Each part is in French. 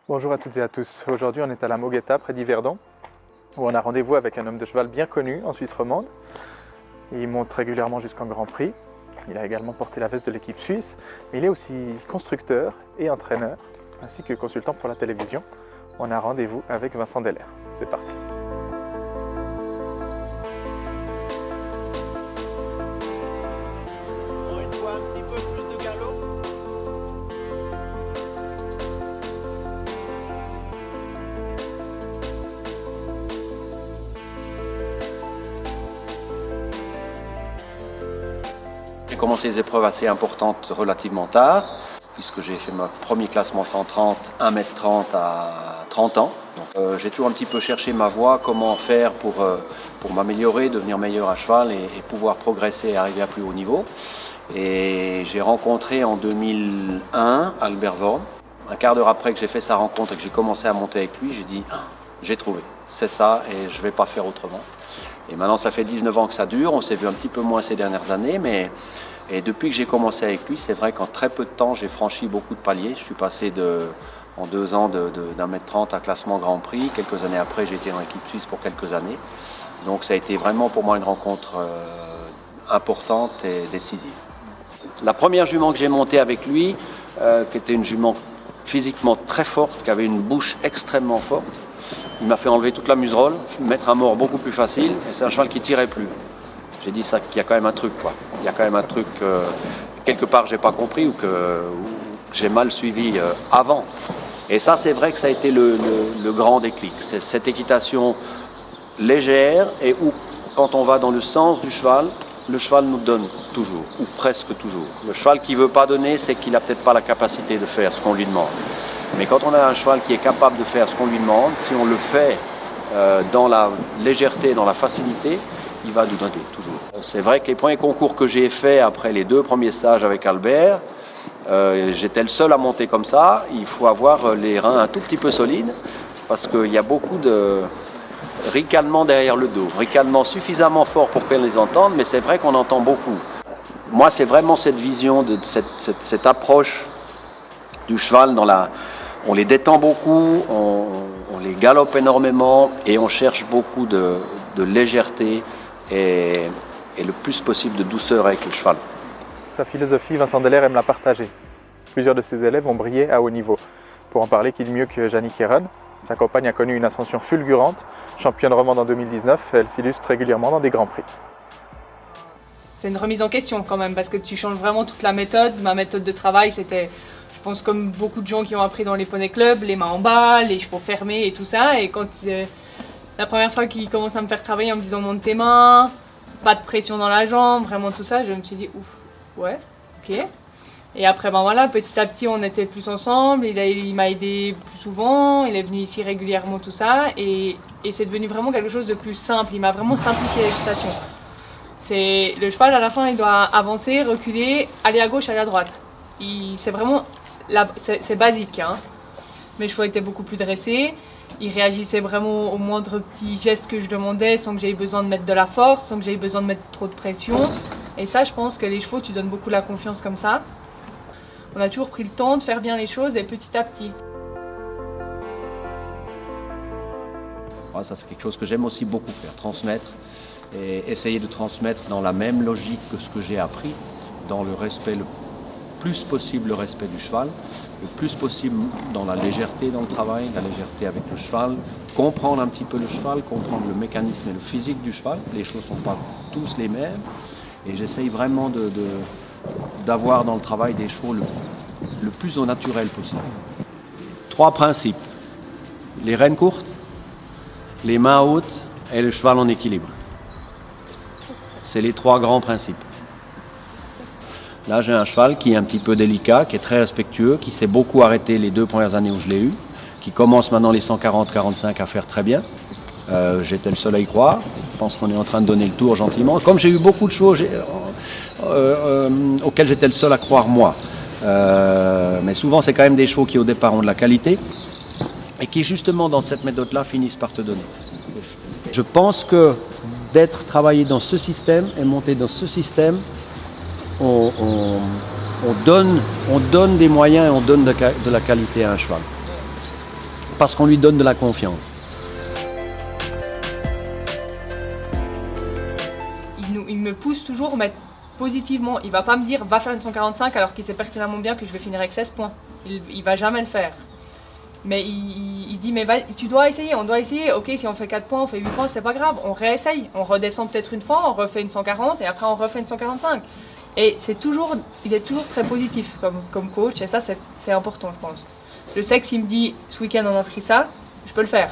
Bonjour à toutes et à tous. Aujourd'hui, on est à la Moguetta, près d'Yverdon, où on a rendez-vous avec un homme de cheval bien connu en Suisse romande. Il monte régulièrement jusqu'en Grand Prix. Il a également porté la veste de l'équipe suisse. Mais il est aussi constructeur et entraîneur, ainsi que consultant pour la télévision. On a rendez-vous avec Vincent Deller. C'est parti. Une fois un petit peu plus de galop. J'ai commencé les épreuves assez importantes relativement tard, puisque j'ai fait mon premier classement 130, 1m30 à 30 ans. Donc, j'ai toujours un petit peu cherché ma voie, comment faire pour m'améliorer, devenir meilleur à cheval et pouvoir progresser et arriver à plus haut niveau. Et j'ai rencontré en 2001 Albert Worm. Un quart d'heure après que j'ai fait sa rencontre et que j'ai commencé à monter avec lui, j'ai dit j'ai trouvé, c'est ça et je ne vais pas faire autrement. Et maintenant ça fait 19 ans que ça dure, on s'est vu un petit peu moins ces dernières années, et depuis que j'ai commencé avec lui, c'est vrai qu'en très peu de temps j'ai franchi beaucoup de paliers. Je suis passé en 2 ans d'un mètre 30 à classement Grand Prix. Quelques années après, j'ai été dans l'équipe suisse pour quelques années. Donc ça a été vraiment pour moi une rencontre importante et décisive. La première jument que j'ai montée avec lui, qui était une jument physiquement très forte, qui avait une bouche extrêmement forte, il m'a fait enlever toute la muserolle, mettre un mort beaucoup plus facile, et c'est un cheval qui tirait plus. J'ai dit ça, qu'il y a quand même un truc, quoi. Il y a quand même un truc, quelque part, j'ai pas compris ou que j'ai mal suivi avant. Et ça, c'est vrai que ça a été le grand déclic. C'est cette équitation légère et où, quand on va dans le sens du cheval, le cheval nous donne toujours, ou presque toujours. Le cheval qui ne veut pas donner, c'est qu'il n'a peut-être pas la capacité de faire ce qu'on lui demande. Mais quand on a un cheval qui est capable de faire ce qu'on lui demande, si on le fait dans la légèreté, dans la facilité, il va nous donner toujours. C'est vrai que les premiers concours que j'ai faits après les 2 premiers stages avec Albert, j'étais le seul à monter comme ça. Il faut avoir les reins un tout petit peu solides parce qu'il y a beaucoup de ricanement derrière le dos, ricanement suffisamment fort pour qu'on les entende, mais c'est vrai qu'on entend beaucoup. Moi, c'est vraiment cette vision, cette approche du cheval on les détend beaucoup, on les galope énormément et on cherche beaucoup de légèreté et le plus possible de douceur avec le cheval. Sa philosophie, Vincent Deller aime la partager. Plusieurs de ses élèves ont brillé à haut niveau. Pour en parler, qui de mieux que Jannick Heron. Sa compagne a connu une ascension fulgurante. Championne romande en 2019, elle s'illustre régulièrement dans des grands prix. C'est une remise en question quand même, parce que tu changes vraiment toute la méthode. Ma méthode de travail, c'était, je pense, comme beaucoup de gens qui ont appris dans les poney clubs, les mains en bas, les chevaux fermés et tout ça. Et quand la première fois qu'ils commencent à me faire travailler en me disant monte tes mains, pas de pression dans la jambe, vraiment tout ça, je me suis dit ouf, ouais, ok. Et après, ben voilà, petit à petit, on était plus ensemble. Il m'a aidé plus souvent. Il est venu ici régulièrement, tout ça. Et c'est devenu vraiment quelque chose de plus simple. Il m'a vraiment simplifié l'équitation. C'est le cheval, à la fin, il doit avancer, reculer, aller à gauche, aller à droite. C'est vraiment, c'est basique, hein. Mes chevaux étaient beaucoup plus dressés. Ils réagissaient vraiment au moindre petit geste que je demandais, sans que j'aie besoin de mettre de la force, sans que j'aie besoin de mettre trop de pression. Et ça, je pense que les chevaux, tu donnes beaucoup la confiance comme ça. On a toujours pris le temps de faire bien les choses et petit à petit. Ouais, ça c'est quelque chose que j'aime aussi beaucoup faire, transmettre et essayer de transmettre dans la même logique que ce que j'ai appris, dans le respect le plus possible, le respect du cheval, le plus possible dans la légèreté dans le travail, la légèreté avec le cheval, comprendre un petit peu le cheval, comprendre le mécanisme et le physique du cheval. Les choses ne sont pas tous les mêmes et j'essaye vraiment d'avoir dans le travail des chevaux le plus au naturel possible. 3 principes. Les rênes courtes, les mains hautes et le cheval en équilibre. C'est les 3 grands principes. Là, j'ai un cheval qui est un petit peu délicat, qui est très respectueux, qui s'est beaucoup arrêté les 2 premières années où je l'ai eu, qui commence maintenant les 140-45 à faire très bien. J'étais le seul à y croire. Je pense qu'on est en train de donner le tour gentiment. Comme j'ai eu beaucoup de chevaux auxquels j'étais le seul à croire moi. Mais souvent, c'est quand même des chevaux qui, au départ, ont de la qualité et qui, justement, dans cette méthode-là, finissent par te donner. Je pense que d'être travaillé dans ce système et monter dans ce système, on donne des moyens et on donne de la qualité à un cheval. parce qu'on lui donne de la confiance. Il me pousse toujours, mais positivement. Il va pas me dire va faire une 145 alors qu'il sait pertinemment bien que je vais finir avec 16 points. Il va jamais le faire. Mais il dit mais tu dois essayer, on doit essayer. Ok, si on fait 4 points, on fait 8 points, c'est pas grave. On réessaye, on redescend peut-être une fois, on refait une 140 et après on refait une 145. Et il est toujours très positif comme coach et ça c'est important je pense. Je sais que s'il me dit ce week-end on inscrit ça, je peux le faire.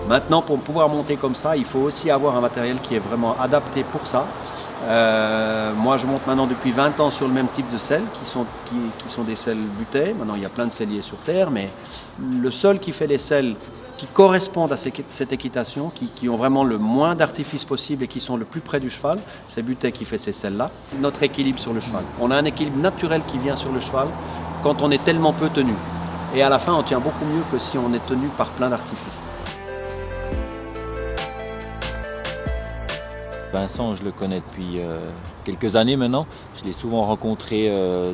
Maintenant, pour pouvoir monter comme ça, il faut aussi avoir un matériel qui est vraiment adapté pour ça. Moi, je monte maintenant depuis 20 ans sur le même type de selles, qui sont des selles butées. Maintenant, il y a plein de selliers sur Terre, mais le seul qui fait les selles qui correspondent à cette équitation, qui ont vraiment le moins d'artifice possible et qui sont le plus près du cheval, c'est Butet qui fait ces selles-là. Notre équilibre sur le cheval. On a un équilibre naturel qui vient sur le cheval quand on est tellement peu tenu. Et à la fin, on tient beaucoup mieux que si on est tenu par plein d'artifices. Vincent, je le connais depuis quelques années maintenant. Je l'ai souvent rencontré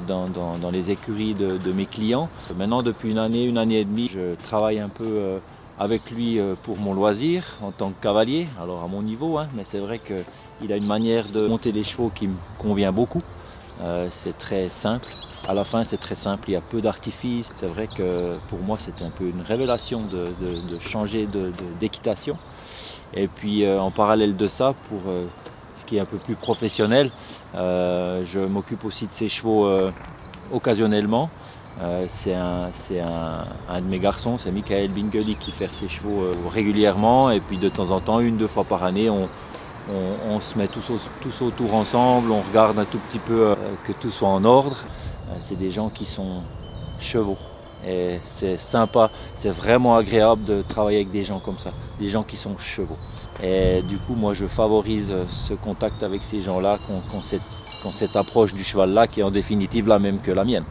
dans les écuries de mes clients. Maintenant, depuis une année et demie, je travaille un peu avec lui pour mon loisir en tant que cavalier, alors à mon niveau, mais c'est vrai qu'il a une manière de monter les chevaux qui me convient beaucoup. C'est très simple. À la fin, c'est très simple, il y a peu d'artifices. C'est vrai que pour moi, c'était un peu une révélation de changer d'équitation. Et puis en parallèle de ça, pour ce qui est un peu plus professionnel, je m'occupe aussi de ces chevaux occasionnellement. C'est un de mes garçons, c'est Michael Bingeli qui fait ses chevaux régulièrement. Et puis de temps en temps, 1-2 fois par année, on se met tous autour ensemble, on regarde un tout petit peu que tout soit en ordre. C'est des gens qui sont chevaux. Et c'est sympa, c'est vraiment agréable de travailler avec des gens comme ça, des gens qui sont chevaux. Et du coup, moi, je favorise ce contact avec ces gens-là, qui ont cette approche du cheval-là, qui est en définitive la même que la mienne.